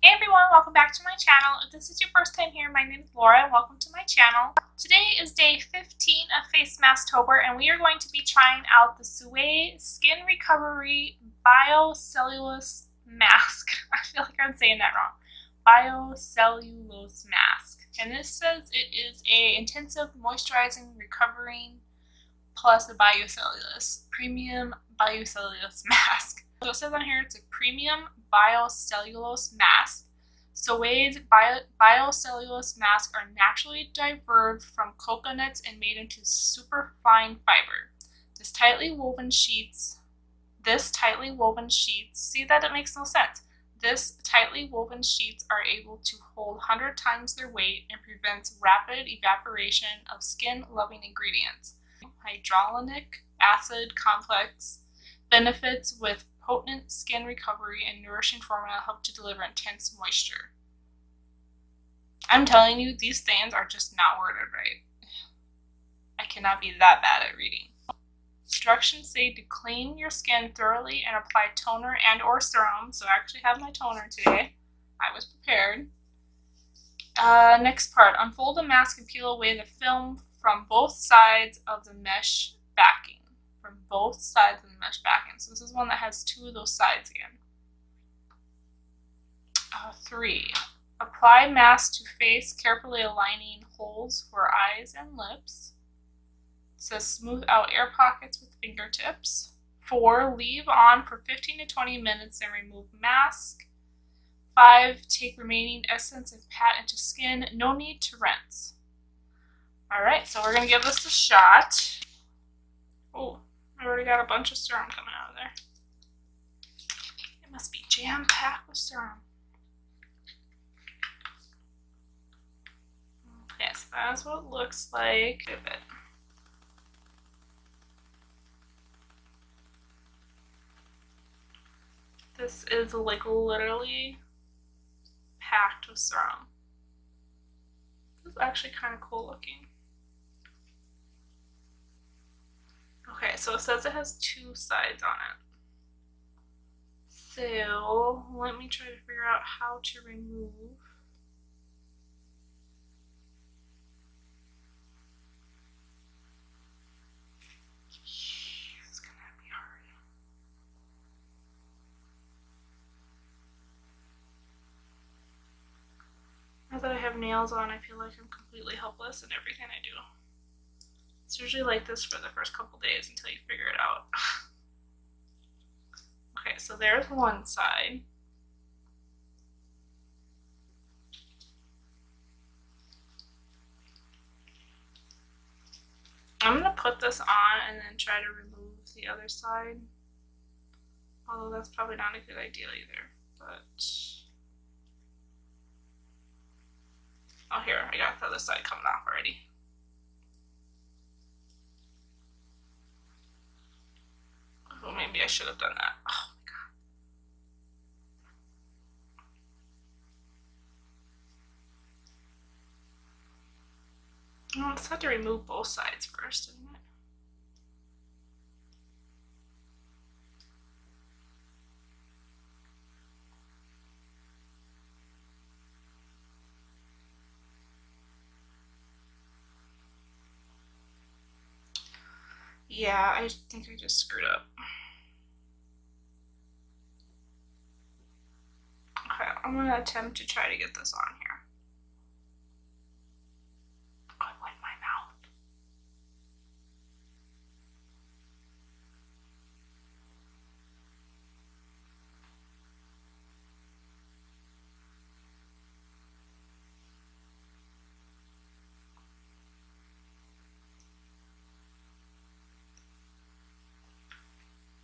Hey everyone, welcome back to my channel. If this is your first time here, my name is Laura and welcome to my channel. Today is day 15 of FACEMASKTOBER and we are going to be trying out the Suede Skin Recovery Biocellulose Mask. I feel like I'm saying that wrong. Biocellulose Mask. And this says it is a intensive moisturizing recovering plus a biocellulose premium biocellulose mask. So it says on here it's a premium biocellulose mask. Suede's biocellulose masks are naturally derived from coconuts and made into super fine fiber. This tightly woven sheets, see that it makes no sense. This tightly woven sheets are able to hold 100 times their weight and prevents rapid evaporation of skin-loving ingredients. Hyaluronic acid complex benefits with potent skin recovery and nourishing formula help to deliver intense moisture. I'm telling you, these things are just not worded right. I cannot be that bad at reading. Instructions say to clean your skin thoroughly and apply toner and or serum. So I actually have my toner today. I was prepared. Next part, unfold the mask and peel away the film from both sides of the mesh backing. So this is one that has two of those sides again. 3. Apply mask to face, carefully aligning holes for eyes and lips. It says smooth out air pockets with fingertips. 4. Leave on for 15 to 20 minutes and remove mask. 5. Take remaining essence and pat into skin. No need to rinse. Alright, so we're going to give this a shot. Oh, I already got a bunch of serum coming out of there. It must be jam-packed with serum. Okay, so that's what it looks like. This is like literally packed with serum. This is actually kind of cool looking. Okay, so it says it has two sides on it. So let me try to figure out how to remove. It's gonna be hard. Now that I have nails on, I feel like I'm completely helpless in everything I do. It's usually like this for the first couple days until you figure it out. Okay, so there's one side. I'm going to put this on and then try to remove the other side. Although that's probably not a good idea either. But oh, here, I got the other side coming off already. Well, maybe I should have done that. Oh my god. Well, let's have to remove both sides first, isn't it? Yeah, I think I just screwed up. Okay, I'm going to attempt to try to get this on here. Oh, I wet my mouth.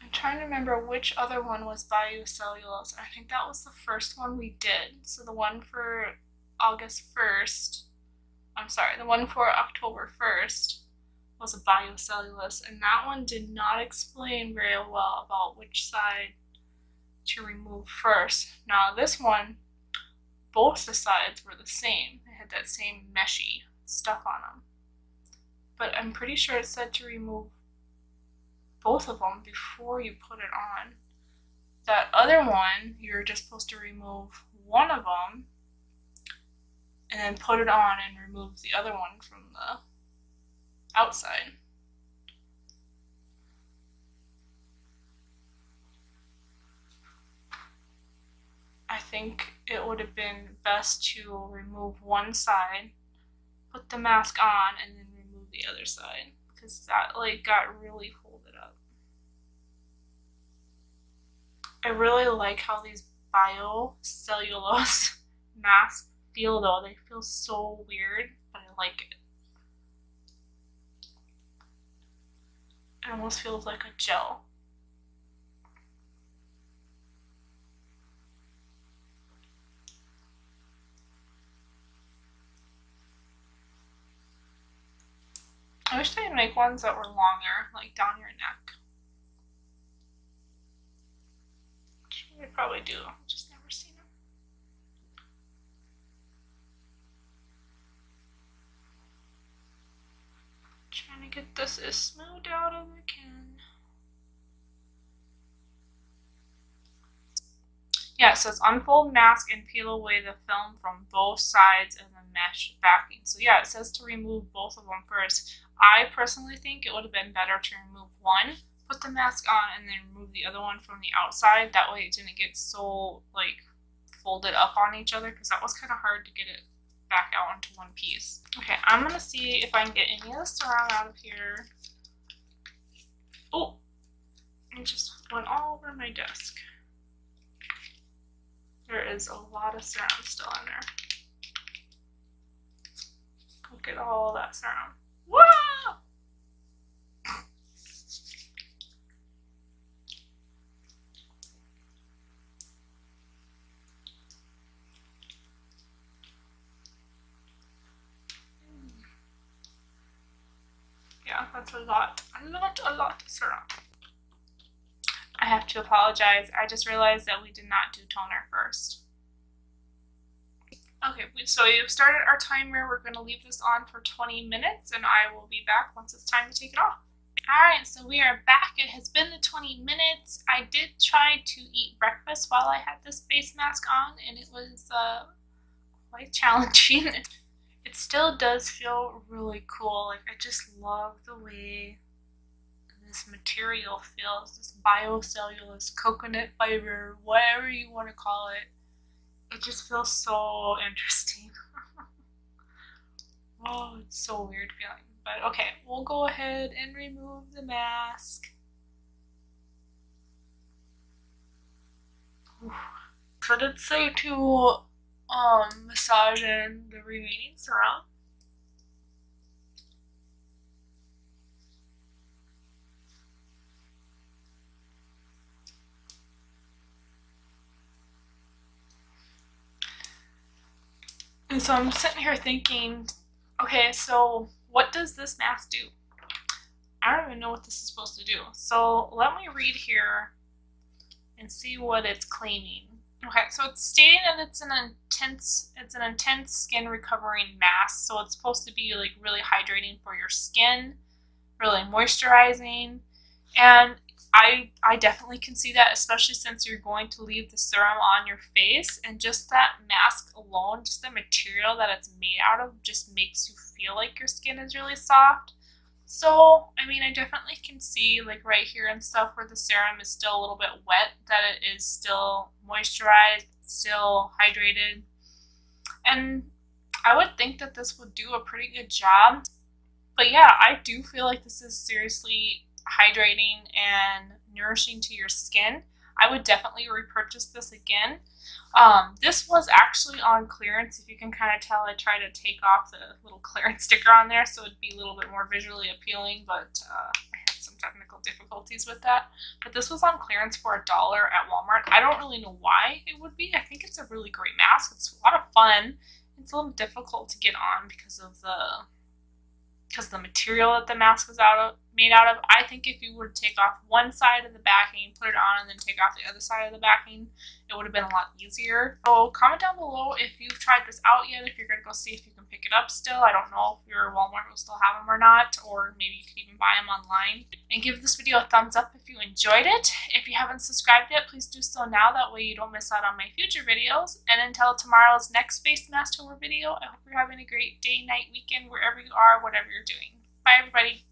I'm trying to remember which other one was biocellulose. I think that was the first one we did. So the one for August 1st, I'm sorry, the one for October 1st was a biocellulose, and that one did not explain very well about which side to remove first. Now this one, both the sides were the same. They had that same meshy stuff on them. But I'm pretty sure it said to remove both of them before you put it on. That other one, you're just supposed to remove one of them and then put it on and remove the other one from the outside. I think it would have been best to remove one side, put the mask on, and then remove the other side, because that like got really folded up. I really like how these Biocellulose masks feel though. They feel so weird, but I like it. It almost feels like a gel. I wish they'd make ones that were longer, like down your neck. Which they probably do, I've just never seen them. Trying to get this as smooth out as I can. Yeah, it says unfold mask and peel away the film from both sides and the mesh backing. So yeah, it says to remove both of them first. I personally think it would have been better to remove one, put the mask on, and then remove the other one from the outside. That way it didn't get so like folded up on each other, because that was kind of hard to get it back out into one piece. Okay, I'm gonna see if I can get any of the serum out of here. Oh, it just went all over my desk. There is a lot of serum still in there. Look at all that serum. Wow! Yeah, that's a lot of serum. I have to apologize. I just realized that we did not do toner first. Okay, so you've started our timer. We're going to leave this on for 20 minutes and I will be back once it's time to take it off. Alright, so we are back. It has been the 20 minutes. I did try to eat breakfast while I had this face mask on, and it was quite challenging. It still does feel really cool. Like, I just love the way this material feels, this biocellulose, coconut fiber, whatever you want to call it. It just feels so interesting. Oh, it's so weird feeling. But okay, we'll go ahead and remove the mask. So I did say to massage in the remaining serum. And so I'm sitting here thinking, okay, so what does this mask do? I don't even know what this is supposed to do. So let me read here and see what it's claiming. Okay, so it's stating that it's an intense skin recovering mask. So it's supposed to be like really hydrating for your skin, really moisturizing, and I definitely can see that, especially since you're going to leave the serum on your face, and just that mask alone, just the material that it's made out of, just makes you feel like your skin is really soft. So, I mean, I definitely can see, like right here and stuff, where the serum is still a little bit wet, that it is still moisturized, still hydrated. And I would think that this would do a pretty good job. But yeah, I do feel like this is seriously hydrating and nourishing to your skin. I would definitely repurchase this again. This was actually on clearance. If you can kind of tell, I tried to take off the little clearance sticker on there so it'd be a little bit more visually appealing, but I had some technical difficulties with that. But this was on clearance for $1 at Walmart. I don't really know why it would be. I think it's a really great mask. It's a lot of fun. It's a little difficult to get on because of the material that the mask is made out of. I think if you would take off one side of the backing, put it on, and then take off the other side of the backing, it would have been a lot easier. So comment down below if you've tried this out yet, if you're going to go see if you can pick it up still. I don't know if your Walmart will still have them or not, or maybe you could even buy them online. And give this video a thumbs up if you enjoyed it. If you haven't subscribed yet, please do so now. That way you don't miss out on my future videos. And until tomorrow's next FACEMASKTOBER video, I hope you're having a great day, night, weekend, wherever you are, whatever you're doing. Bye, everybody.